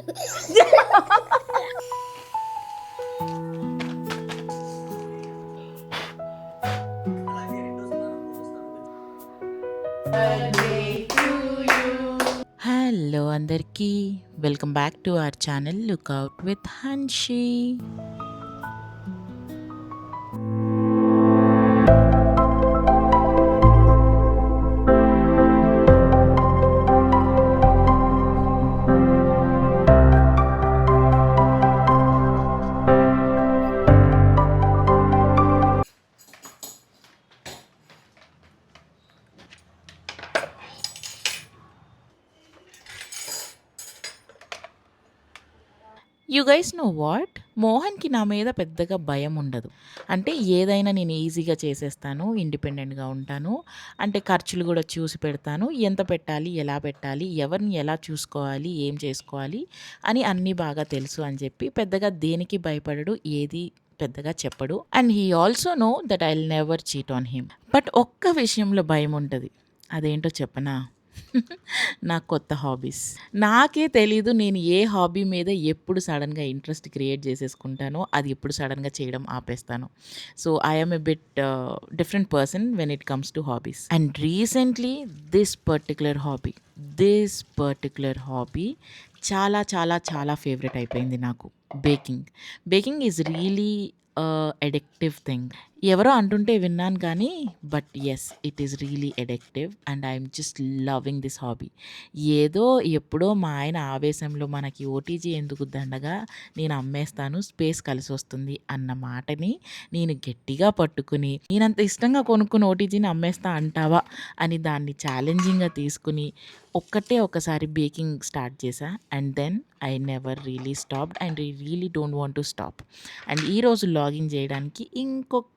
Hello అందరికీ welcome back to our channel lookout with Hanshi. You guys know what, మోహన్కి నా మీద పెద్దగా భయం ఉండదు. అంటే ఏదైనా నేను ఈజీగా చేసేస్తాను, ఇండిపెండెంట్గా ఉంటాను. అంటే ఖర్చులు కూడా చూసి పెడతాను, ఎంత పెట్టాలి, ఎలా పెట్టాలి, ఎవరిని ఎలా చూసుకోవాలి, ఏం చేసుకోవాలి అని అన్నీ బాగా తెలుసు అని చెప్పి పెద్దగా దేనికి భయపడడు, ఏది పెద్దగా చెప్పడు. And he also know that I will never cheat on him. But ఒక్క విషయంలో భయం ఉంటుంది, అదేంటో చెప్పనా? నా కొత్త హాబీస్. నాకే తెలీదు నేను ఏ హాబీ మీద ఎప్పుడు సడన్‌గా ఇంట్రెస్ట్ క్రియేట్ చేసేసుకుంటానో, అది ఎప్పుడు సడన్‌గా చేయడం ఆపేస్తానో. So, I am a bit different person when it comes to hobbies. And recently this particular hobby చాలా చాలా చాలా ఫేవరెట్ అయిపోయింది నాకు. Baking. Baking is really addictive thing. ఎవరో అంటుంటే విన్నాను కానీ but yes, it is really addictive and I'm just loving this hobby. ఏదో ఎప్పుడో మా ఆయన ఆవేశంలో మనకి ఓటీజీ ఎందుకు దండగా, నేను అమ్మేస్తాను, స్పేస్ కలిసి వస్తుంది అన్న మాటని నేను గట్టిగా పట్టుకుని, నేనంత ఇష్టంగా కొనుక్కున్న ఓటీజీని అమ్మేస్తా అంటావా అని దాన్ని ఛాలెంజింగ్గా తీసుకుని ఒకసారి బేకింగ్ స్టార్ట్ చేశా. And then I never really stopped and I really don't want to stop. And ఈరోజు లాగిన్ చేయడానికి ఇంకొక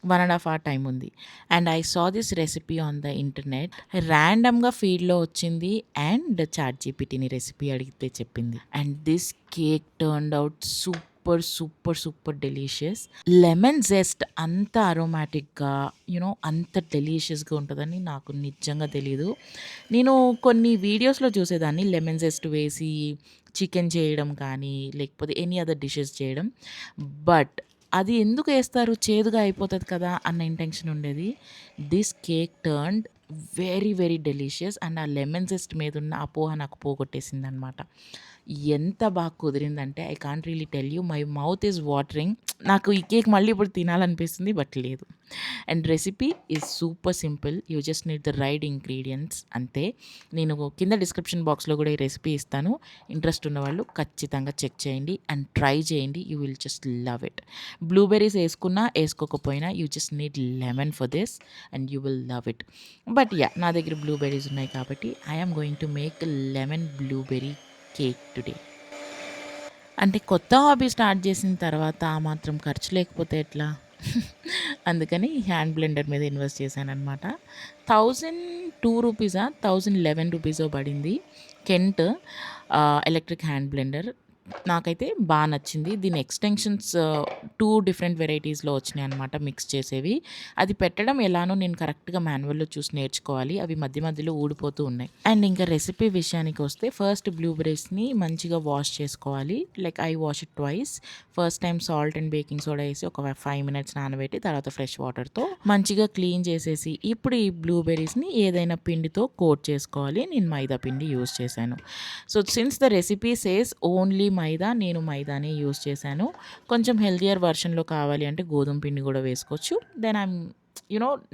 1.5 hour టైం ఉంది. And I saw this recipe on the internet. ర్యాండమ్గా ఫీడ్లో వచ్చింది అండ్ చాట్ జీపీటీని రెసిపీ అడిగితే చెప్పింది. And this cake turned out super delicious. Lemon zest అంత అరోమాటిక్గా అంత డెలీషియస్గా ఉంటుందని నాకు నిజంగా తెలీదు. నేను కొన్ని వీడియోస్లో చూసేదాన్ని లెమన్ జెస్ట్ వేసి చికెన్ చేయడం కానీ లేకపోతే ఎనీ అదర్ డిషెస్ చేయడం. బట్ అది ఎందుకు వేస్తారు, చేదుగా అయిపోతుంది కదా అన్న ఇంటెన్షన్ ఉండేది. This cake turned very delicious and ఆ లెమన్ జెస్ట్ మీద ఉన్న అపోహ నాకు పోగొట్టేసింది అనమాట. ఎంత బాగా కుదిరిందంటే I can't really tell you, my mouth is watering. నాకు ఈ కేక్ మళ్ళీ ఇప్పుడు తినాలనిపిస్తుంది బట్ లేదు. And recipe is super simple, you just need the right ingredients అంతే. నేను కింద డిస్క్రిప్షన్ బాక్స్లో కూడా ఈ రెసిపీ ఇస్తాను. ఇంట్రెస్ట్ ఉన్నవాళ్ళు ఖచ్చితంగా చెక్ చేయండి అండ్ ట్రై చేయండి, you will just love it. Blueberries వేసుకున్నా వేసుకోకపోయినా you just need lemon for this and you will love it. But yeah, నా దగ్గర బ్లూబెర్రీస్ ఉన్నాయి కాబట్టి I am going to make lemon blueberry cake today. అంటే కొత్త hobby start చేసిన తర్వాత ఆ మాత్రం ఖర్చు లేకపోతే ఎట్లా? అందుకని హ్యాండ్ బ్లెండర్ మీద ఇన్వెస్ట్ చేశాననమాట. 1002 రూపీసా 1011 రూపీసో పడింది. Kent electric hand blender. నాకైతే బాగా నచ్చింది. దీని ఎక్స్టెన్షన్స్ 2 డిఫరెంట్ వెరైటీస్‌లో వచ్చినాయి అనమాట, మిక్స్ చేసేవి. అది పెట్టడం ఎలానో నేను కరెక్ట్‌గా మాన్యువల్‌లో చూసి నేర్చుకోవాలి. అవి మధ్య మధ్యలో ఊడిపోతూ ఉన్నాయి. అండ్ ఇంకా రెసిపీ విషయానికి వస్తే ఫస్ట్ బ్లూబెర్రీస్‌ని మంచిగా వాష్ చేసుకోవాలి. Like I wash it twice. First time salt and baking soda వేసి ఒక 5 minutes నానబెట్టి తర్వాత ఫ్రెష్ వాటర్తో మంచిగా క్లీన్ చేసేసి ఇప్పుడు ఈ బ్లూబెర్రీస్‌ని ఏదైనా పిండితో కోట్ చేసుకోవాలి. నేను మైదా పిండి యూజ్ చేశాను. So since the recipe says only maida, నేను మైదానే యూజ్ చేశాను. కొంచెం హెల్దియర్ వర్షన్లో కావాలి అంటే గోధుమ పిండి కూడా వేసుకోవచ్చు. Then I'm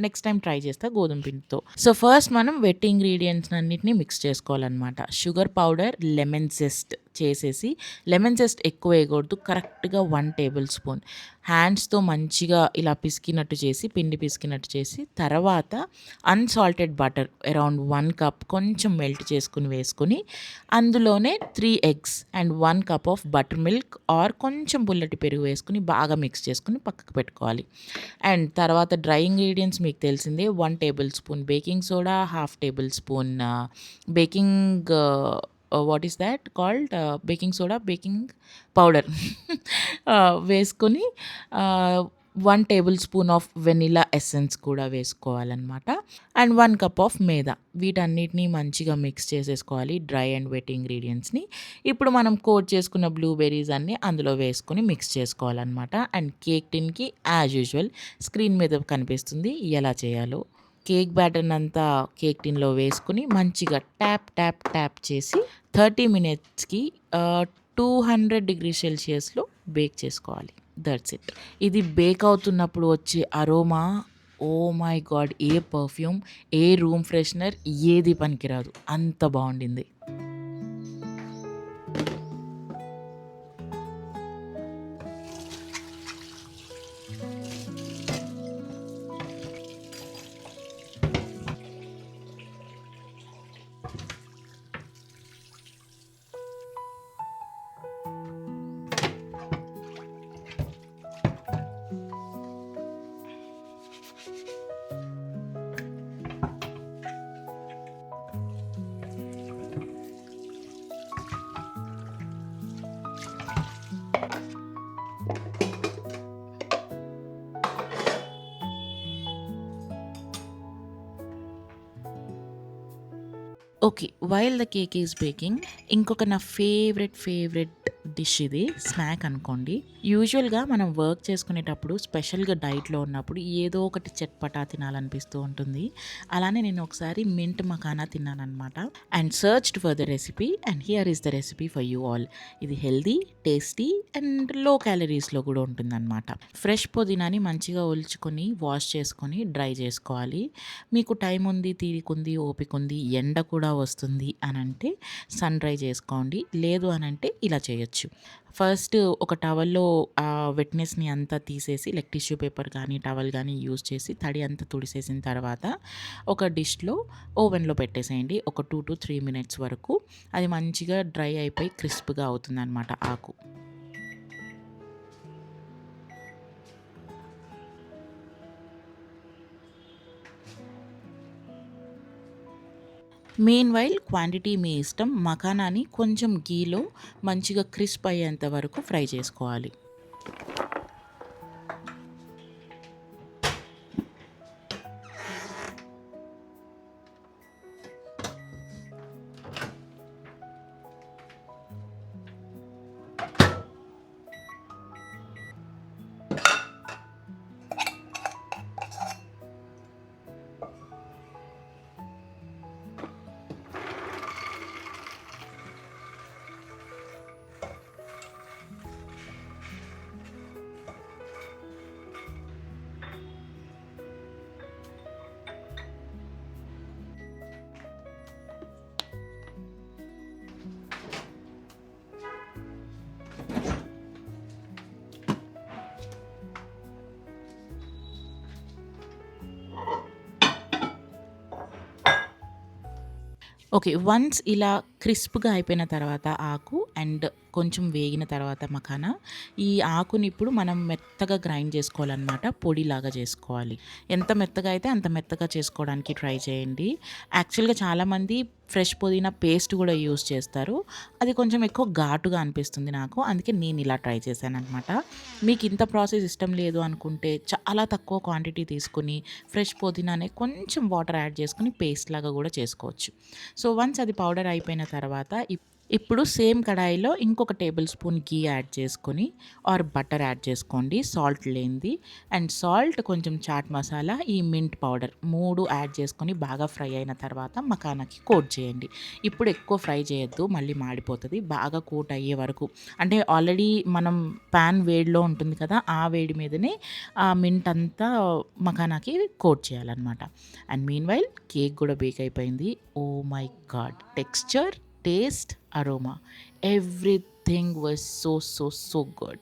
next time try చేస్తా గోధుమ పిండితో. సో ఫస్ట్ మనం వెట్ ఇంగ్రీడియంట్స్ అన్నిటిని మిక్స్ చేసుకోవాలన్నమాట. షుగర్ పౌడర్, లెమన్ జెస్ట్ చేసేసి, లెమన్ జెస్ట్ ఎక్కువ వేయకూడదు, కరెక్ట్గా 1 tablespoon హ్యాండ్స్తో మంచిగా ఇలా పిసికినట్టు చేసి, పిండి పిసికినట్టు చేసి, తర్వాత అన్సాల్టెడ్ బటర్ అరౌండ్ 1 cup కొంచెం మెల్ట్ చేసుకుని వేసుకుని, అందులోనే 3 eggs and 1 cup of butter milk are కొంచెం పుల్లటి పెరుగు వేసుకుని బాగా మిక్స్ చేసుకుని పక్కకు పెట్టుకోవాలి. అండ్ తర్వాత డ్రై ఇంగ్రీడియంట్స్ మీకు తెలిసిందే, 1 tablespoon baking soda, 1/2 tablespoon baking what is that called baking soda, baking powder వేసుకొని 1 table spoon of vanilla essence కూడా వేసుకోవాలనమాట. అండ్ 1 కప్ ఆఫ్ మైదా. వీటన్నిటిని మంచిగా మిక్స్ చేసేసుకోవాలి డ్రై అండ్ వెట్ ఇంగ్రీడియంట్స్‌ని. ఇప్పుడు మనం కోట్ చేసుకున్న బ్లూబెర్రీస్ అన్నీ అందులో వేసుకొని మిక్స్ చేసుకోవాలనమాట. అండ్ కేక్ టిన్‌కి యాజ్ యూజువల్ స్క్రీన్ మీద కనిపిస్తుంది ఎలా చేయాలో. కేక్ బ్యాటర్‌నంతా కేక్ టిన్‌లో వేసుకొని మంచిగా ట్యాప్, ట్యాప్, ట్యాప్ చేసి 30 మినిట్స్‌కి 200 డిగ్రీ సెల్సియస్‌లో బేక్ చేసుకోవాలి. That's it. ఇది బేక్ అవుతున్నప్పుడు వచ్చే అరోమా ఓహ్ మై గాడ్! ఏ పర్ఫ్యూమ్, ఏ రూమ్ ఫ్రెషనర్ ఏది పనికిరాదు. అంత బావుండింది. Okay. While the cake is baking ఇంకొక నా ఫేవరెట్ డిష్ ఇది. స్నాక్ అనుకోండి. యూజువల్‌గా మనం వర్క్ చేసుకునేటప్పుడు స్పెషల్‌గా డైట్‌లో ఉన్నప్పుడు ఏదో ఒకటి చట్పటా తినాలనిపిస్తూ ఉంటుంది. అలానే నేను ఒకసారి మింట్ మకానా తిన్నాననమాట. And searched for the recipe and here is the recipe for you all. ఇది హెల్తీ, టేస్టీ అండ్ లో క్యాలరీస్‌లో కూడా ఉంటుందనమాట. ఫ్రెష్ పుదీనాని మంచిగా ఒలుచుకొని, వాష్ చేసుకొని, డ్రై చేసుకోవాలి. మీకు టైం ఉంది, తీరికుంది, ఓపికుంది, ఎండ కూడా వస్తుంది అనంటే సన్ డ్రై చేసుకోండి. లేదు అనంటే ఇలా చేయొచ్చు. ఫస్ట్ ఒక టవల్‌లో వెట్‌నెస్‌ని అంతా తీసేసి లైక్ టిష్యూ పేపర్ కానీ, టవల్ గానీ యూజ్ చేసి తడి అంతా తుడిసేసిన తర్వాత ఒక డిష్‌లో ఓవెన్‌లో పెట్టేసేయండి. ఒక 2-3 మినిట్స్ వరకు. అది మంచిగా డ్రై అయిపోయి క్రిస్ప్‌గా అవుతుందనమాట ఆకు. మీన్‌వైల్ క్వాంటిటీ మీ ఇష్టం. మఖానాని కొంచెం ఘీలో మంచిగా క్రిస్ప్ అయ్యేంత వరకు ఫ్రై చేసుకోవాలి. ఓకే. వన్స్ ఇలా క్రిస్ప్‌గా అయిపోయిన తర్వాత ఆకు అండ్ కొంచెం వేగిన తర్వాత మఖానా, ఈ ఆకుని ఇప్పుడు మనం మెత్తగా గ్రైండ్ చేసుకోవాలనమాట. పొడిలాగా చేసుకోవాలి. ఎంత మెత్తగా అయితే అంత మెత్తగా చేసుకోవడానికి ట్రై చేయండి. యాక్చువల్‌గా చాలామంది ఫ్రెష్ పుదీనా పేస్ట్ కూడా యూజ్ చేస్తారు. అది కొంచెం ఎక్కువ ఘాటుగా అనిపిస్తుంది నాకు. అందుకే నేను ఇలా ట్రై చేశాననమాట. మీకు ఇంత ప్రాసెస్ ఇష్టం లేదు అనుకుంటే చాలా తక్కువ క్వాంటిటీ తీసుకొని ఫ్రెష్ పుదీనానే కొంచెం వాటర్ యాడ్ చేసుకొని పేస్ట్ లాగా కూడా చేసుకోవచ్చు. సో, వన్స్ అది పౌడర్ అయిపోయిన తర్వాత ఇప్పుడు సేమ్ కడాయిలో ఇంకొక టేబుల్ స్పూన్ ఘీ యాడ్ చేసుకొని ఆర్ బటర్ యాడ్ చేసుకోండి సాల్ట్ లేనిది. అండ్ సాల్ట్, కొంచెం చాట్ మసాలా, ఈ మింట్ పౌడర్ 3 యాడ్ చేసుకొని బాగా ఫ్రై అయిన తర్వాత మకానాకి కోట్ చేయండి. ఇప్పుడు ఎక్కువ ఫ్రై చేయొద్దు, మళ్ళీ మాడిపోతుంది. బాగా కోట్ అయ్యే వరకు, అంటే ఆల్రెడీ మనం ప్యాన్ వేడిలో ఉంటుంది కదా, ఆ వేడి మీదనే ఆ మింట్ అంతా మకానాకి కోట్ చేయాలన్నమాట. అండ్ మీన్‌వైల్ కేక్ కూడా బేక్ అయిపోయింది. Oh my god! Texture, taste, aroma, everything was so good.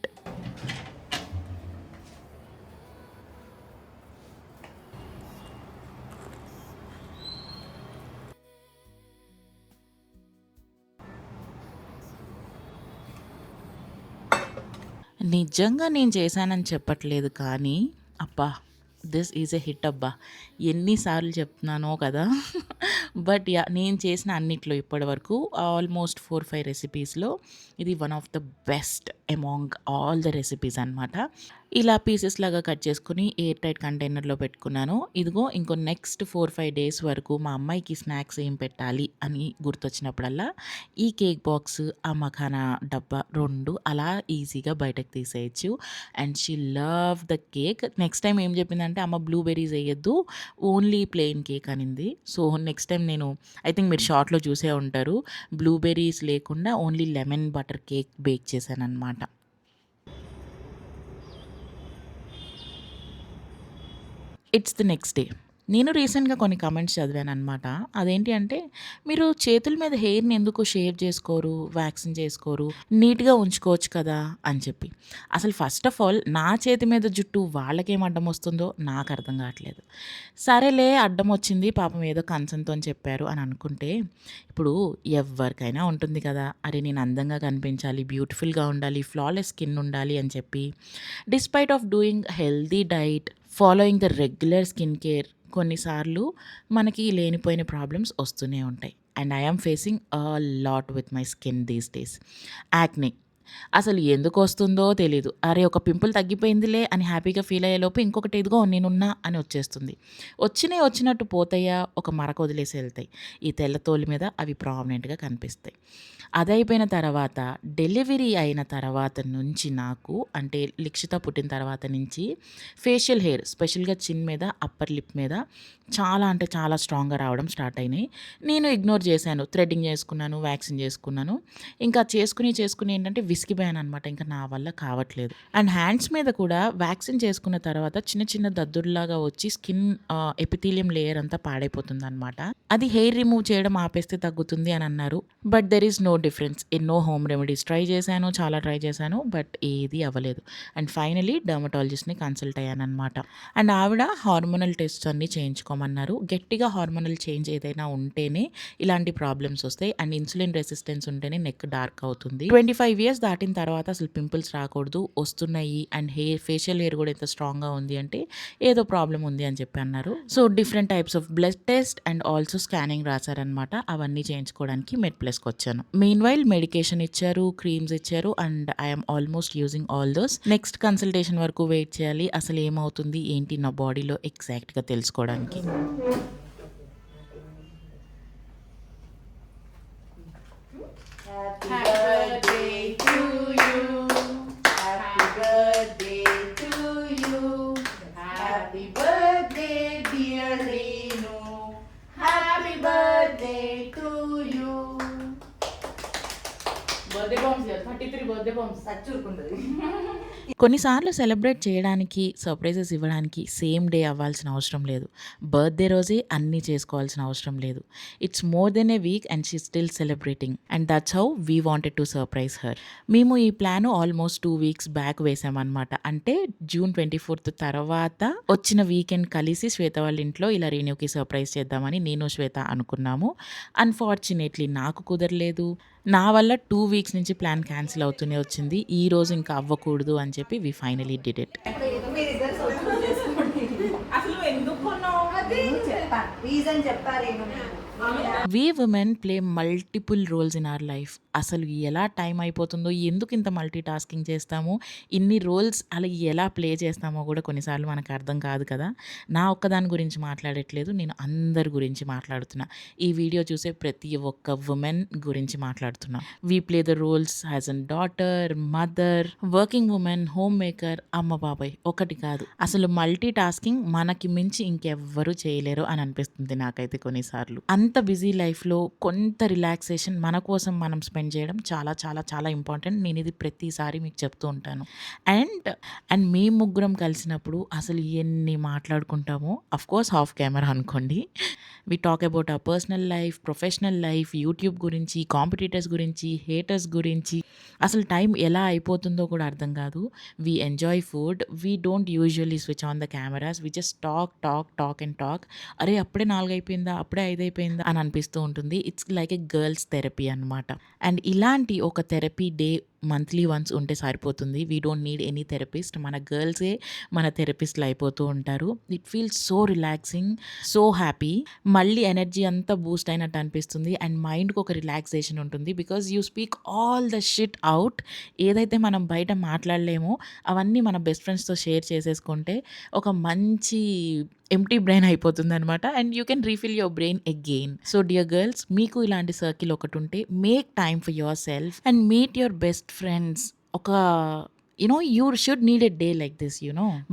నిజంగా నేను చేశానని చెప్పట్లేదు కానీ, అబ్బా! దిస్ ఈజ్ ఎ హిట్ అబ్బా! ఎన్ని సార్లు చెప్తున్నానో కదా! But yeah! నేను చేసిన అన్నిట్లో ఇప్పటివరకు ఆల్మోస్ట్ 4, 5 రెసిపీస్‌లో ఇది one of the best among all the recipes అనమాట. ఇలా పీసెస్ లాగా కట్ చేసుకొని ఎయిర్ టైట్ కంటైనర్‌లో పెట్టుకున్నాను. ఇదిగో ఇంకో నెక్స్ట్ 4, 5 డేస్ వరకు మా అమ్మాయికి స్నాక్స్ ఏం పెట్టాలి అని గుర్తొచ్చినప్పుడల్లా ఈ కేక్ బాక్స్, ఆ మఖానా డబ్బా 2 అలా ఈజీగా బయటకు తీసేయొచ్చు. And she love the cake. Next time ఏం చెప్పిందంటే, అమ్మ బ్లూబెర్రీస్ ఎయొద్దు, ఓన్లీ ప్లెయిన్ కేక్ అనింది. సో, నెక్స్ట్ టైమ్ నేను ఐ థింక్ మీరు షార్ట్‌లో చూసే ఉంటారు. బ్లూబెర్రీస్ లేకుండా only lemon butter cake bake చేశాననమాట. It's the next day. నేను రీసెంట్‌గా కొన్ని కామెంట్స్ చదివాననమాట. అదేంటి అంటే, "మీరు చేతుల మీద హెయిర్‌ని ఎందుకు షేవ్ చేసుకోరు, వ్యాక్సింగ్ చేసుకోరు, నీట్‌గా ఉంచుకోవచ్చు కదా!" అని చెప్పి. అసలు ఫస్ట్ ఆఫ్ ఆల్ నా చేతి మీద జుట్టు వాళ్ళకేం అడ్డమొస్తుందో నాకు అర్థం కావట్లేదు. సరేలే అడ్డమొచ్చింది పాపం ఏదో కన్సర్న్‌తోని చెప్పారు అని అనుకుంటే, ఇప్పుడు ఎవ్వరికైనా ఉంటుంది కదా! అరే నేను అందంగా కనిపించాలి, బ్యూటిఫుల్‌గా ఉండాలి, ఫ్లాలెస్ స్కిన్ ఉండాలి అని చెప్పి, despite of doing healthy diet, following the regular skin care కొన్నిసార్లు మనకి లేనిపోయిన ప్రాబ్లమ్స్ వస్తూనే ఉంటాయి. And I yam facing a lot with my skin these days. Acne అసలు ఎందుకొస్తుందో తెలీదు. అరే! ఒక పింపుల్ తగ్గిపోయిందిలే అని హ్యాపీగా ఫీల్ అయ్యేలోపు ఇంకొకటి ఇదిగో నేనున్నా అని వచ్చేస్తుంది. వచ్చినయి వచ్చినట్టు పోతాయా, ఒక మరక వదిలేసి ఎళ్తాయి. ఈ తెల్ల తోలు మీద అవి ప్రామినెంట్‌గా కనిపిస్తాయి. అదయిపోయిన తర్వాత డెలివరీ అయిన తర్వాత నుంచి నాకు అంటే లిక్షిత పుట్టిన తర్వాత నుంచి ఫేషియల్ హెయిర్ స్పెషల్‌గా చిన్ మీద, అప్పర్ లిప్ మీద చాలా అంటే చాలా స్ట్రాంగ్‌గా రావడం స్టార్ట్ అయినాయి. నేను ఇగ్నోర్ చేశాను. థ్రెడ్డింగ్ చేసుకున్నాను, వ్యాక్సింగ్ చేసుకున్నాను. ఇంకా చేసుకొని ఏంటంటే విసిగిపోయాననమాట. ఇంకా నా వల్ల కావట్లేదు. అండ్ హ్యాండ్స్ మీద కూడా వ్యాక్సిన్ చేసుకున్న తర్వాత చిన్న చిన్న దద్దుర్లాగా వచ్చి స్కిన్ ఎపిథీలియం లేయర్ అంతా పాడైపోతుందనమాట. అది హెయిర్ రిమూవ్ చేయడం ఆపేస్తే తగ్గుతుంది అని అన్నారు. But there is no difference. ఎన్నో హోమ్ రెమెడీస్ ట్రై చేశాను. చాలా ట్రై చేశాను. బట్ ఏది అవ్వలేదు. అండ్ ఫైనలీ డెర్మటాలజిస్ట్‌ని కన్సల్ట్ అయ్యాననమాట. అండ్ ఆవిడ హార్మోనల్ టెస్ట్స్ అన్నీ చేయించుకోమన్నారు. గట్టిగా హార్మోనల్ చేంజ్ ఏదైనా ఉంటేనే ఇలాంటి ప్రాబ్లమ్స్ వస్తాయి. అండ్ ఇన్సులిన్ రెసిస్టెన్స్ ఉంటేనే నెక్ డార్క్ అవుతుంది. 25 ఇయర్స్ దాటిన తర్వాత అసలు పింపుల్స్ రాకూడదు, వస్తున్నాయి. అండ్ ఫేషియల్ హెయిర్ కూడా ఎంత స్ట్రాంగ్‌గా ఉంది అంటే ఏదో ప్రాబ్లమ్ ఉంది అని చెప్పి అన్నారు. So, different types of blood test and also scanning రాశారనమాట. అవన్నీ చేయించుకోవడానికి మెడ్ ప్లస్‌కి వచ్చాను. మీన్‌వైల్ మెడికేషన్ ఇచ్చారు, క్రీమ్స్ ఇచ్చారు and I am almost using all those. Next consultation వరకు వెయిట్ చేయాలి. అసలు ఏమవుతుంది, ఏంటి నా బాడీలో ఎగ్జాక్ట్‌గా తెలుసుకోవడానికి. Happy birthday to you. Happy birthday to you. Happy birthday, dear Renu. Happy birthday to you. Birthday bombs, 33 birthday bombs. Sachurkundadi. కొన్నిసార్లు సెలబ్రేట్ చేయడానికి, సర్ప్రైజెస్ ఇవ్వడానికి సేమ్ డే అవ్వాల్సిన అవసరం లేదు. బర్త్‌డే రోజే అన్నీ చేసుకోవాల్సిన అవసరం లేదు. It's more than a week and she still celebrating and that's how we wanted to surprise her. మేము ఈ ప్లాను ఆల్మోస్ట్ 2 వీక్స్ బ్యాక్ వేసామనమాట. అంటే జూన్ 24 తర్వాత వచ్చిన వీకెండ్ కలిసి శ్వేత వాళ్ళ ఇంట్లో ఇలా రేణుకి సర్ప్రైజ్ చేద్దామని నేను, శ్వేత అనుకున్నాము. అన్‌ఫార్చునేట్‌లీ నాకు కుదరలేదు. నా వల్ల 2 వీక్స్ నుంచి ప్లాన్ క్యాన్సిల్ అవుతూనే వచ్చింది. ఈరోజు ఇంకా అవ్వకూడదు అని చెప్పి వి ఫైనలీ డిడ్ ఇట్. మీరిద్దరు సొంతం చేసుకోండి. అసలు ఎందుకు కొన్నావు? అదే చెప్పా, రీజన్ చెప్పా Renu. We women play multiple roles in our life. అసలు ఎలా టైం అయిపోతుందో, ఎందుకు ఇంత మల్టీ టాస్కింగ్ చేస్తామో, ఇన్ని రోల్స్ అలా ఎలా ప్లే చేస్తామో కూడా కొన్నిసార్లు మనకు అర్థం కాదు కదా. నా ఒక్కదాని గురించి మాట్లాడట్లేదు, నేను అందరి గురించి మాట్లాడుతున్నా. ఈ వీడియో చూసే ప్రతి ఒక్క ఉమెన్ గురించి మాట్లాడుతున్నా. We play the roles as an daughter, mother, working women, homemaker, అమ్మ బాబాయ్, ఒకటి కాదు. అసలు మల్టీ టాస్కింగ్ మనకి మించి ఇంకెవ్వరూ చేయలేరు అని అనిపిస్తుంది నాకైతే కొన్నిసార్లు. అంత బిజీ లైఫ్లో కొంత రిలాక్సేషన్ మన కోసం మనం స్పెండ్ చేయడం చాలా చాలా చాలా ఇంపార్టెంట్. నేను ఇది ప్రతిసారి మీకు చెప్తూ ఉంటాను. అండ్ అండ్ మీ ముగ్గురం కలిసినప్పుడు అసలు ఎన్ని మాట్లాడుకుంటామో, అఫ్కోర్స్ హాఫ్ కెమెరా అనుకోండి. We talk about our personal life, professional life, YouTube గురించి, కాంపిటీటర్స్ గురించి, హేటర్స్ గురించి. అసలు టైం ఎలా అయిపోతుందో కూడా అర్థం కాదు. We enjoy food. We don't usually switch on the cameras. We just talk and talk. అరే అప్పుడే 4 అయిపోయిందా, అప్పుడే 5 అయిపోయిందా అని అనిపిస్తూ ఉంటుంది. It's like a girls therapy అనమాట. అండ్ ఇలాంటి ఒక థెరపీ డే మంత్లీ వన్స్ ఉంటే సరిపోతుంది. We don't need any therapist. మన గర్ల్సే మన థెరపిస్ట్లు అయిపోతూ ఉంటారు. It feels so relaxing, so happy. మళ్ళీ ఎనర్జీ అంతా బూస్ట్ అయినట్టు అనిపిస్తుంది అండ్ మైండ్కి ఒక రిలాక్సేషన్ ఉంటుంది. Because you speak all the shit out. ఏదైతే మనం బయట మాట్లాడలేమో అవన్నీ మన బెస్ట్ ఫ్రెండ్స్తో షేర్ చేసేసుకుంటే ఒక మంచి ఎంప్టీ బ్రెయిన్ అయిపోతుందనమాట. And you can refill your brain again. So dear girls, మీకు ఇలాంటి సర్కిల్ ఒకటి ఉంటే make time for yourself and meet your best friends. ఒక you should need a day like this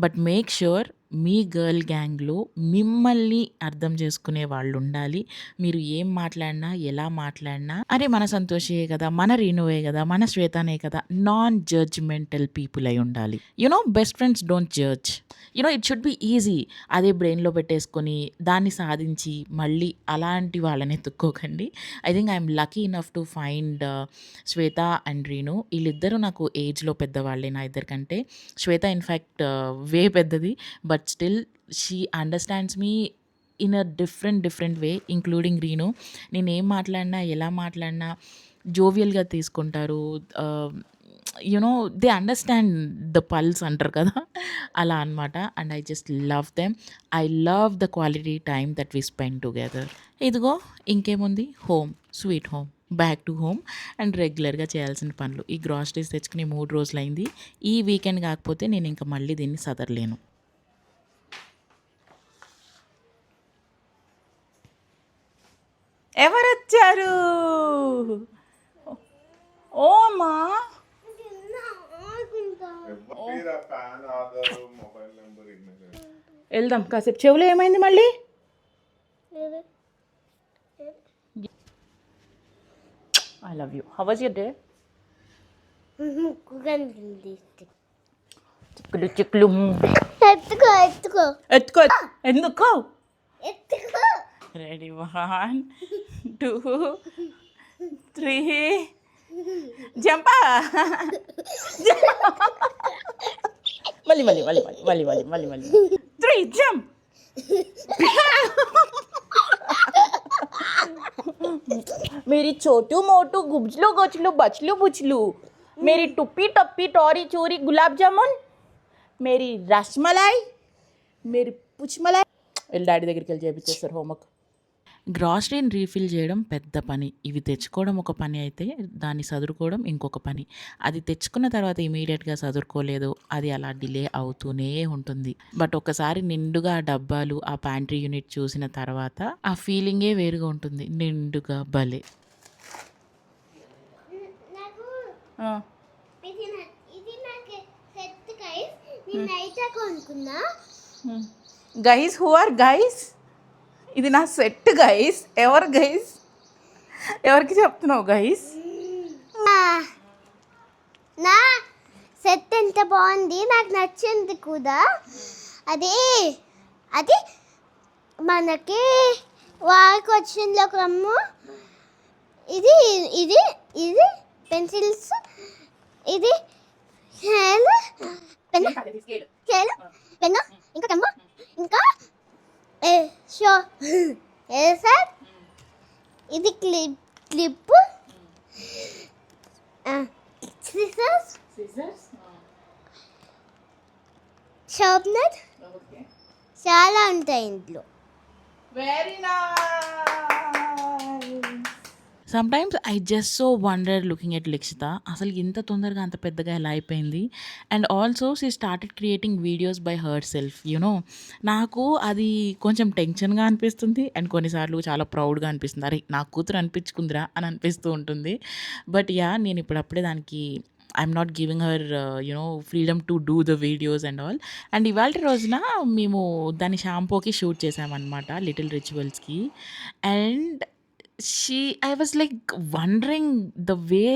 but make sure మీ girl గ్యాంగ్లో మిమ్మల్ని అర్థం చేసుకునే వాళ్ళు ఉండాలి. మీరు ఏం మాట్లాడినా ఎలా మాట్లాడినా అరే మన సంతోషే కదా, మన రీనువే కదా, మన శ్వేతనే కదా, నాన్ జడ్జ్మెంటల్ పీపుల్ అయి ఉండాలి. Best friends don't judge. It should be easy. అదే బ్రెయిన్లో పెట్టేసుకొని దాన్ని సాధించి మళ్ళీ అలాంటి వాళ్ళని ఎత్తుక్కోకండి. I think I'm lucky enough to find Shweta and Reenu. వీళ్ళిద్దరూ నాకు ఏజ్లో పెద్దవాళ్ళే నా ఇద్దరికంటే. శ్వేత ఇన్ఫ్యాక్ట్ వే పెద్దది, but still she understands me in a different way, including Reenu. నేనేం మాట్లాడినా ఎలా మాట్లాడినా జోవియల్గా తీసుకుంటారు. దే అండర్స్టాండ్ ద పల్స్ అంటారు కదా, అలా అనమాట. And I just love them. I love the quality time that we spend together. ఇదిగో ఇంకేముంది, home, sweet home, back to home and రెగ్యులర్గా చేయాల్సిన పనులు. ఈ గ్రాసరీస్ తెచ్చుకుని 3 రోజులైంది. ఈ వీకెండ్ కాకపోతే నేను ఇంకా మళ్ళీ దీన్ని సదరలేను. ఎవరొచ్చారు? ఓమా వెళ్దాం కాసేపు. చెవులో ఏమైంది మళ్ళీ? I love you. How was your day? చిక్కులు చిక్కులు ఎత్తుకో ఎత్తుకో ఎత్తుకో. ఎందుకో? ఎత్తుకో. Ready, 1 2 3 Zampa. మళ్ళీ 3 జంప్. मेरी छोटू मोटू गुबजलू गोचलू बचलू बुचलू, मेरी टुप्पी टप्पी टोरी चूरी गुलाब जामुन, मेरी रसमलाई, मेरी पुचमलाई. వెళ్ళి డాడీ దగ్గరికి వెళ్ళి చేయించేస్తారు హోంవర్క్. గ్రాసరీని రీఫిల్ చేయడం పెద్ద పని. ఇవి తెచ్చుకోవడం ఒక పని అయితే దాన్ని సదురుకోవడం ఇంకొక పని. అది తెచ్చుకున్న తర్వాత ఇమీడియట్గా సదురుకోలేదు, అది అలా డిలే అవుతూనే ఉంటుంది. బట్ ఒకసారి నిండుగా ఆ డబ్బాలు, ఆ ప్యాంట్రీ యూనిట్ చూసిన తర్వాత ఆ ఫీలింగే వేరుగా ఉంటుంది. నిండుగా భలే. ఇది నాకు సెట్ గైస్. నేను నైట్ కొనుక్కున్నా. Guys, who are guys? ఇది నా సెట్ గైస్. ఎవరు గైస్? ఎవరికి చెప్తున్నావు గైస్? నా సెట్ ఎంత బాగుంది, నాకు నచ్చింది కూడా. అది అది మనకి వారికి వచ్చిన క్రమము. ఇది ఇది ఇది పెన్సిల్స్, ఇది పెన్, పెన్, ఇంకా కమ్మ, ఇంకా షో సార్, ఇది క్లిప్, సిజర్స్, షార్ప్నర్, చాలా ఉంటాయి ఇంట్లో. Very nice. Sometimes I just so wonder looking at Likshitha. అసలు ఇంత తొందరగా అంత పెద్దగా ఎలా అయిపోయింది. And also she started creating videos by herself. నాకు అది కొంచెం టెన్షన్గా అనిపిస్తుంది అండ్ కొన్నిసార్లు చాలా ప్రౌడ్గా అనిపిస్తుంది. అరే నా కూతురు అనిపించుకుందిరా అని అనిపిస్తూ ఉంటుంది. బట్ నేను ఇప్పుడప్పుడే దానికి I'm not giving her freedom to do the videos and all. And ఇవాళ రోజున మేము దాని షాంపూకి షూట్ చేసామన్నమాట, లిటిల్ రిచువల్స్కి. And I was like wondering the way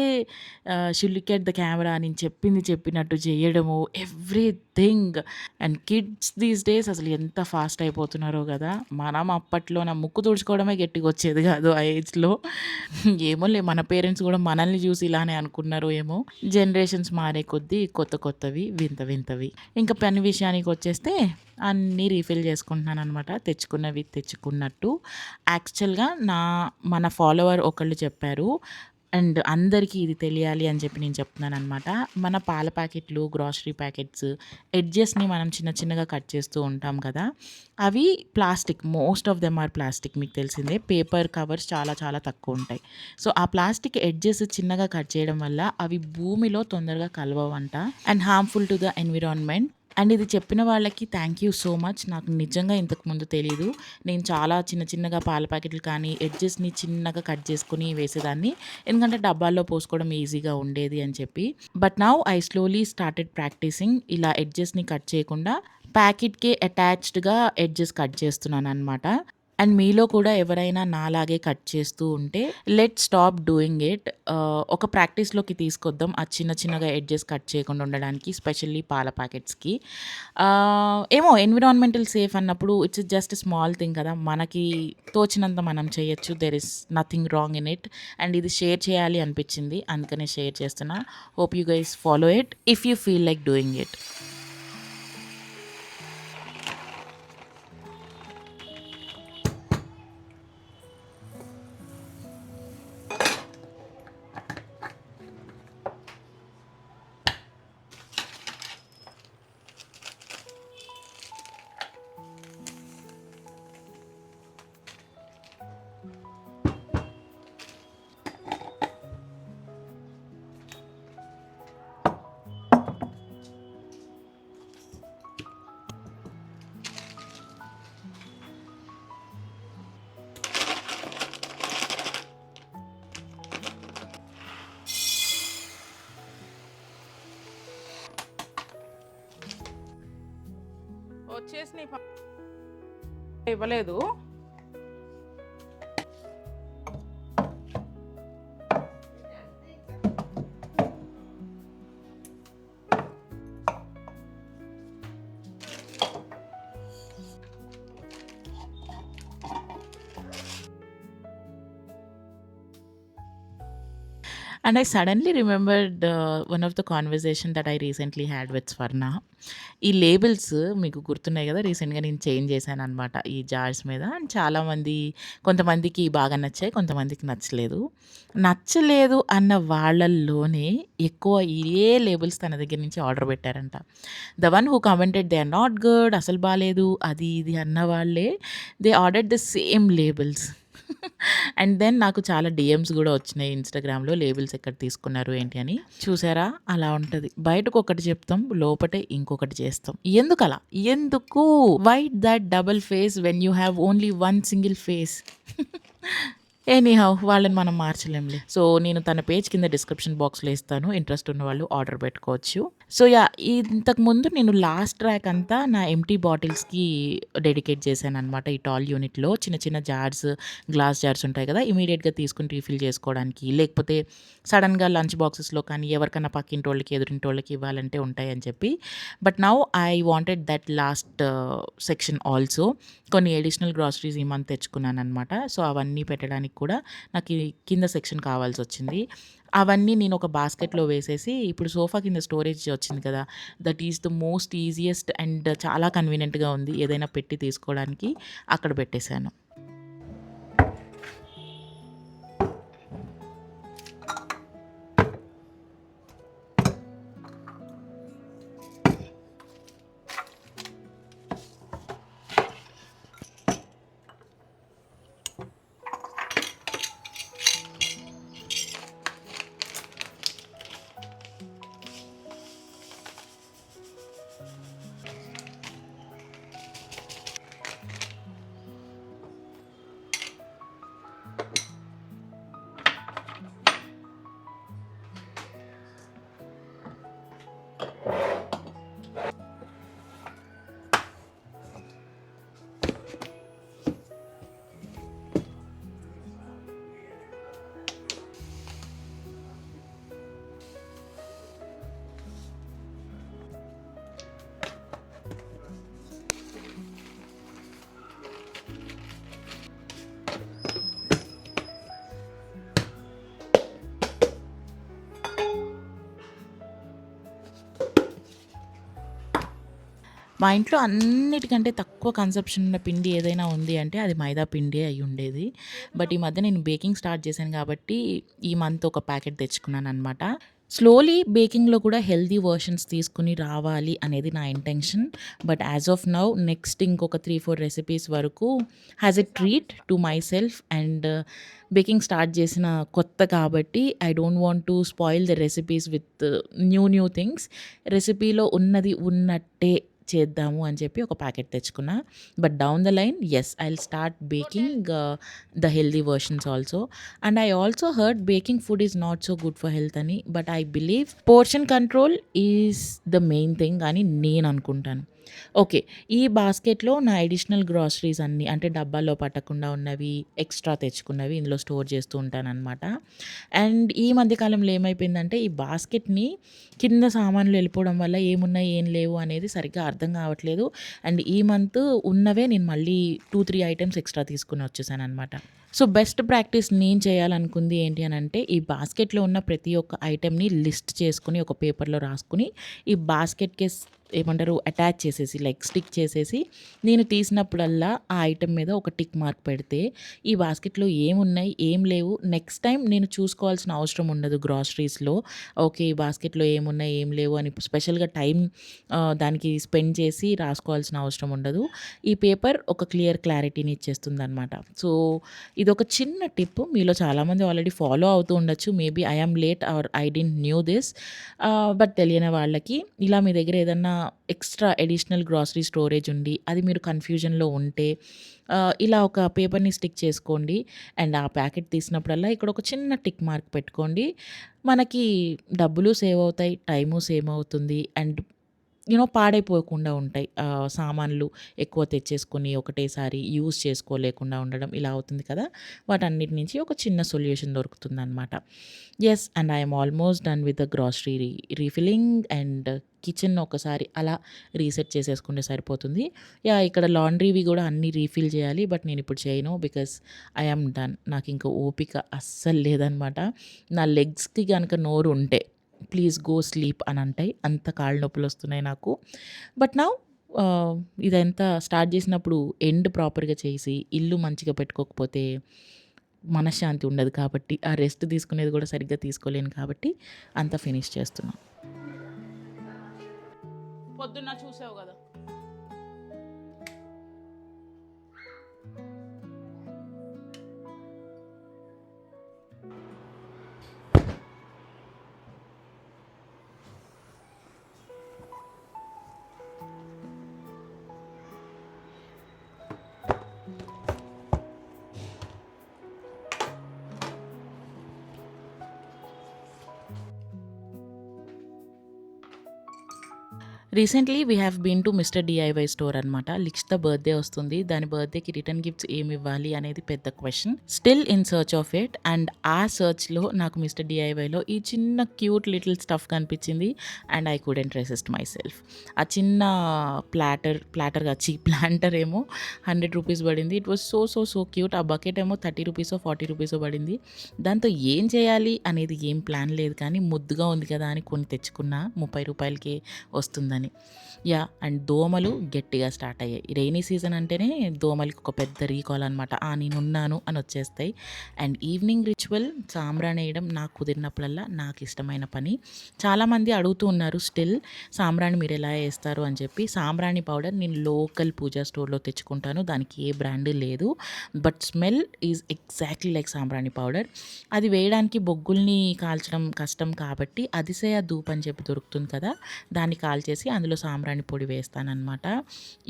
she look at the camera. నేను చెప్పినట్టు చేయడము, everything. And kids these days అసలు ఎంత ఫాస్ట్ అయిపోతున్నారో కదా. మనం అప్పట్లో నా ముక్కు తుడుచుకోవడమే గట్టిగా వచ్చేది కాదు ఆ ఏజ్లో. ఏమోలే, మన పేరెంట్స్ కూడా మనల్ని చూసి ఇలానే అనుకున్నారు ఏమో. జనరేషన్స్ మారే కొద్దీ కొత్తవి వింతవి. ఇంకా పని విషయానికి వచ్చేస్తే అన్నీ రీఫిల్ చేసుకుంటున్నాను అనమాట, తెచ్చుకున్నవి తెచ్చుకున్నట్టు. యాక్చువల్గా మన ఫాలోవర్ ఒకళ్ళు చెప్పారు, అండ్ అందరికీ ఇది తెలియాలి అని చెప్పి నేను చెప్తున్నాననమాట. మన పాల ప్యాకెట్లు, గ్రోసరీ ప్యాకెట్స్ ఎడ్జెస్‌ని మనం చిన్న చిన్నగా కట్ చేస్తూ ఉంటాం కదా! అవి plastic. Most of them are plastic. మీకు తెలిసిందే. పేపర్ కవర్స్ చాలా చాలా తక్కువుంటాయి. సో, ఆ ప్లాస్టిక్ ఎడ్జెస్ చిన్నగా కట్ చేయడం వల్ల అవి భూమిలో తొందరగా కలవవంట and harmful to the environment. And ఇది చెప్పిన వాళ్ళకి థ్యాంక్ యూ సో మచ్. నాకు నిజంగా ఇంతకుముందు తెలీదు. నేను చాలా చిన్న చిన్నగా పాల ప్యాకెట్లు కానీ, ఎడ్జెస్‌ని చిన్నగా కట్ చేసుకొని వేసేదాన్ని. ఎందుకంటే డబ్బాల్లో పోసుకోవడం ఈజీగా ఉండేది అని చెప్పి. But now I slowly started practising. ఇలా ఎడ్జెస్‌ని కట్ చేయకుండా ప్యాకెట్‌కి అటాచ్డ్‌గా ఎడ్జెస్ కట్ చేస్తున్నాననమాట. అండ్ మీలో కూడా ఎవరైనా నాలాగే కట్ చేస్తూ ఉంటే లెట్స్ స్టాప్ డూయింగ్ ఇట్. ఒక ప్రాక్టీస్‌లోకి తీసుకొద్దాం. ఆ చిన్న చిన్నగా ఎడ్జెస్ కట్ చేయకుండా ఉండడానికి. స్పెషల్లీ పాల ప్యాకెట్స్‌కి. ఏమో ఎన్విరాన్మెంటల్ సేఫ్ అన్నప్పుడు ఇట్స్ జస్ట్ స్మాల్ థింగ్ కదా! మనకి తోచినంత మనం చేయొచ్చు. There is nothing wrong in it. And ఇది షేర్ చేయాలి అనిపించింది. అందుకనే షేర్ చేస్తున్నా. Hope you guys follow it if you feel like doing it. వచ్చేసి ఇవ్వలేదు. And I suddenly remembered one of the conversation that I recently had with Swarna. ఈ labels మీకు గుర్తున్నాయి కదా! రీసెంట్‌గా నేను చేంజ్ చేశాననమాట ఈ జార్స్ మీద. అండ్ కొంతమందికి బాగా నచ్చాయి. కొంతమందికి నచ్చలేదు. నచ్చలేదు అన్న వాళ్ళల్లోనే ఎక్కువ ఇదే లేబుల్స్ తన దగ్గర నుంచి ఆర్డర్ పెట్టారంట. The one who commented they are not good, అసలు బాలేదు, అది ఇది అన్న వాళ్ళే they ordered the same labels. And then నాకు చాలా డీఎమ్స్ గూడా వచ్చినాయి ఇన్‌స్టాగ్రామ్‌లో లేబుల్స్ ఎక్కడ తీసుకున్నారు ఏంటి అని. చూసారా? అలా ఉంటది. బయటకు ఒకటి చెప్తాం. లోపటే ఇంకొకటి చేస్తాం. ఎందుకలా? ఎందుకు? Why that double face when you have only one single face? Anyhow వాళ్ళని మనం మార్చలేంలే. సో, నేను తన పేజ్ కింద డిస్క్రిప్షన్ బాక్స్‌లో ఇస్తాను. ఇంట్రెస్ట్ ఉన్నవాళ్ళు ఆర్డర్ పెట్టుకోవచ్చు. So, yeah! ఇంతకుముందు నేను లాస్ట్ ర్యాక్ అంతా నా ఎంప్టీ బాటిల్స్‌కి డెడికేట్ చేశాననమాట. ఈ టాల్ యూనిట్‌లో చిన్న చిన్న జార్స్, గ్లాస్ జార్స్ ఉంటాయి కదా! ఇమ్మీడియేట్‌గా తీసుకొని రీఫిల్ చేసుకోవడానికి. లేకపోతే సడెన్‌గా లంచ్ బాక్సెస్‌లో కానీ ఎవరికన్నా పక్కింటోళ్ళకి, ఎదురింటోళ్ళకి ఇవ్వాలంటే ఉంటాయని చెప్పి. But now I wanted that last section also. కొన్ని అడిషనల్ గ్రాసరీస్ ఈ మంత్ తెచ్చుకున్నాననమాట. సో, అవన్నీ పెట్టడానికి కూడా నాకు ఈ కింద సెక్షన్ కావాల్సొచ్చింది. అవన్నీ నేను ఒక బాస్కెట్‌లో వేసేసి ఇప్పుడు సోఫా కింద స్టోరేజ్ వచ్చింది కదా! That is the most easiest and చాలా కన్వీనియంట్‌గా ఉంది. ఏదైనా పెట్టి తీసుకోవడానికి అక్కడ పెట్టేశాను. మా ఇంట్లో అన్నిటికంటే తక్కువ కన్సప్షన్ ఉన్న పిండి ఏదైనా ఉంది అంటే అది మైదా పిండే అయి ఉండేది. బట్ ఈ మధ్య నేను బేకింగ్ స్టార్ట్ చేశాను కాబట్టి ఈ మంత్ ఒక ప్యాకెట్ తెచ్చుకున్నాననమాట. స్లోలీ బేకింగ్‌లో కూడా హెల్తీ వర్షన్స్ తీసుకొని రావాలి అనేది నా intention. But as of now next ఇంకొక 3, 4 రెసిపీస్ వరకు as a treat to myself and baking start చేసిన కొత్త కాబట్టి I don't want to spoil the recipes with new things. రెసిపీలో ఉన్నది ఉన్నట్టే చేద్దాము అని చెప్పి ఒక ప్యాకెట్ తెచ్చుకున్నా. But down the line yes I will start baking the healthy versions also. And I also heard baking food is not so good for health అని. But I believe portion control is the main thing అని నేను అనుకుంటాను. Okay. ఈ బాస్కెట్‌లో నా additional groceries అన్నీ అంటే డబ్బాలో పట్టకుండా ఉన్నవి, ఎక్స్‌ట్రా తెచ్చుకున్నవి ఇందులో స్టోర్ చేస్తూ ఉంటాననమాట. అండ్ ఈ మధ్య కాలంలో ఏమైపోయిందంటే ఈ బాస్కెట్‌ని కింద సామాన్లు వెళ్ళిపోవడం వల్ల ఏమున్నాయి, ఏం లేవు అనేది సరిగ్గా అర్థం కావట్లేదు. అండ్ ఈ మంత్ ఉన్నవే నేను మళ్ళీ 2, 3 ఐటెమ్స్ ఎక్స్‌ట్రా తీసుకొని వచ్చేసాననమాట. సో, బెస్ట్ ప్రాక్టీస్ నేను చేయాలనుకుంది ఏంటి అనంటే ఈ బాస్కెట్‌లో ఉన్న ప్రతి ఒక్క ఐటెమ్‌ని లిస్ట్ చేసుకొని ఒక పేపర్‌లో రాసుకొని ఈ బాస్కెట్‌కి ఏమంటారు అటాచ్ చేసేసి లైక్ స్టిక్ చేసేసి నేను తీసినప్పుడల్లా ఆ ఐటెమ్ మీద ఒక టిక్ మార్క్ పెడితే ఈ బాస్కెట్‌లో ఏమున్నాయి, ఏం లేవు నెక్స్ట్ టైం నేను చూసుకోవాల్సిన అవసరం ఉండదు గ్రాసరీస్‌లో. ఓకే. ఈ బాస్కెట్‌లో ఏమున్నాయి, ఏం లేవు అని స్పెషల్‌గా టైం దానికి స్పెండ్ చేసి రాసుకోవాల్సిన అవసరం ఉండదు. ఈ పేపర్ ఒక క్లారిటీని ఇచ్చేస్తుందనమాట. సో, ఇదొక చిన్న టిప్ మీలో చాలామంది ఆల్రెడీ ఫాలో అవుతూ ఉండొచ్చు. Maybe I am late are I didn't new this. But తెలియని వాళ్ళకి ఇలా మీ దగ్గర ఏదన్నా ఎక్స్ట్రా అడిషనల్ గ్రాసరీ స్టోరేజ్ ఉండి అది మీరు కన్ఫ్యూజన్‌లో ఉంటే ఇలా ఒక పేపర్‌ని స్టిక్ చేసుకోండి. అండ్ ఆ ప్యాకెట్ తీసినప్పుడల్లా ఇక్కడ ఒక చిన్న టిక్ మార్క్ పెట్టుకోండి. మనకి డబ్బులు సేవ్ అవుతాయి, టైము సేవ్ అవుతుంది. అండ్ పాడైపోకుండా ఉంటాయి. సామాన్లు ఎక్కువ తెచ్చేసుకొని ఒకటేసారి యూజ్ చేసుకోలేకుండా ఉండడం ఇలా అవుతుంది కదా! వాటన్నిటి నుంచి ఒక చిన్న సొల్యూషన్ దొరుకుతుందనమాట. Yes. And I am almost done with the grocery refilling and kitchen ఒకసారి అలా రీసెట్ చేసేసుకుంటే సరిపోతుంది. యాహ్! ఇక్కడ లాండ్రీవి గూడా అన్నీ రీఫిల్ చేయాలి. బట్ నేనిప్పుడు చేయను. Because I am done. నాకింక ఓపిక అస్సలు లేదనమాట. నా లెగ్స్‌కి గనక నోరు ఉంటే ప్లీజ్ గో స్లీప్ అని అంటాయి. అంత కాళ్ళు నొప్పులొస్తున్నాయి నాకు. బట్ నౌ ఇదంతా స్టార్ట్ చేసినప్పుడు ఎండ్ ప్రాపర్‌గా చేసి ఇల్లు మంచిగా పెట్టుకోకపోతే మనశ్శాంతి ఉండదు కాబట్టి, ఆ రెస్ట్ తీసుకునేది కూడా సరిగ్గా తీసుకోలేను కాబట్టి అంతా ఫినిష్ చేస్తున్నా. పొద్దున్న చూసావు కదా! Recently we have been to mister DIY store అనమాట. లిక్షిత బర్త్డే వస్తుంది. దాని బర్త్డేకి రిటర్న్ గిఫ్ట్స్ ఏమి ఇవ్వాలి అనేది పెద్ద question. Still in search of it. And ఆ సర్చ్లో నాకు మిస్టర్ డిఐవైలో ఈ చిన్న క్యూట్ లిటిల్ స్టఫ్ కనిపించింది. And I couldn't resist my self. ఆ చిన్న ప్లాంటర్ ఏమో 100 రూపీస్ పడింది. It was so cute. ఆ బకెట్ ఏమో 30 రూపీసో 40 రూపీసో పడింది. దాంతో ఏం చేయాలి అనేది ఏం ప్లాన్ లేదు కానీ ముద్దుగా ఉంది కదా అని కొని తెచ్చుకున్నా. 30 రూపాయలకి వస్తుందని. యా. అండ్ దోమలు గట్టిగా స్టార్ట్ అయ్యాయి. రెయినీ సీజన్ అంటేనే దోమలకి ఒక పెద్ద రీకాల్ అనమాట. నేనున్నాను అని వచ్చేస్తాయి. అండ్ ఈవినింగ్ రిచువల్ సాంబ్రాణి వేయడం నాకు కుదిరినప్పుడల్లా నాకు ఇష్టమైన పని. చాలామంది అడుగుతూ ఉన్నారు స్టిల్ సాంబ్రాణి మీరు ఎలా వేస్తారు అని చెప్పి. సాంబ్రాణి పౌడర్ నేను లోకల్ పూజా స్టోర్లో తెచ్చుకుంటాను. దానికి ఏ బ్రాండ్ లేదు. But smell is exactly like సాంబ్రాణి పౌడర్. అది వేయడానికి బొగ్గుల్ని కాల్చడం కష్టం కాబట్టి అతిశయ ధూప్ అని చెప్పి దొరుకుతుంది కదా, దాన్ని కాల్చేసి అందులో సాంబ్రాణి పొడి వేస్తానన్నమాట.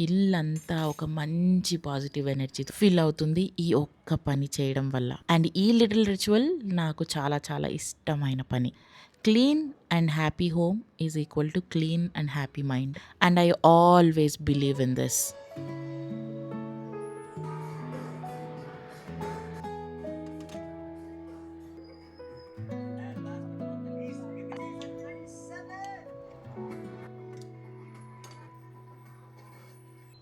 ఇల్లంతా ఒక మంచి పాజిటివ్ ఎనర్జీ ఫీల్ అవుతుంది ఈ ఒక్క పని చేయడం వల్ల. అండ్ ఈ లిటిల్ రిచువల్ నాకు చాలా చాలా ఇష్టమైన పని. Clean and happy home is equal to clean and happy mind. And I always believe in this.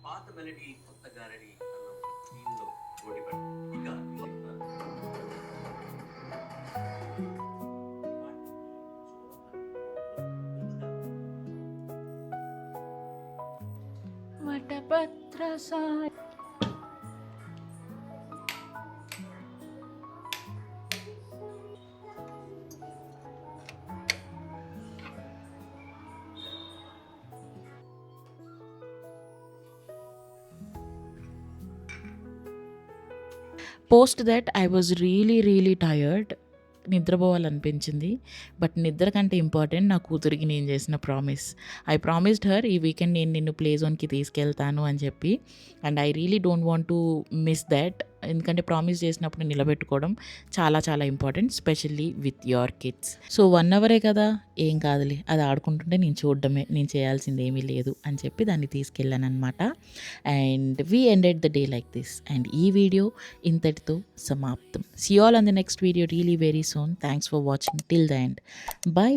పాత మెలడీ కొత్త గారడి అన్న థీమ్లో పోటీపడి ఇక Vatapatra Sai. Post that I was really tired. నిద్రపోవాలనిపించింది. బట్ నిద్ర కంటే ఇంపార్టెంట్ నా కూతురికి నేను చేసిన ప్రామిస్. ఐ ప్రామిస్డ్ హర్ ఈ వీకెండ్ నేను నిన్ను ప్లే జోన్కి తీసుకెళ్తాను అని చెప్పి. And I really don't want to miss that. ఎందుకంటే ప్రామిస్ చేసినప్పుడు నిలబెట్టుకోవడం చాలా important, specially with your kids. So 1 అవరే కదా, ఏం కాదులే, అది ఆడుకుంటుంటే నేను చూడడమే, నేను చేయాల్సింది ఏమీ లేదు అని చెప్పి దాన్ని తీసుకెళ్ళాను అనమాట. And we ended the day like this. And ఈ వీడియో ఇంతటితో సమాప్తం. See all on the next video really very soon. Thanks for watching till the end. Bye.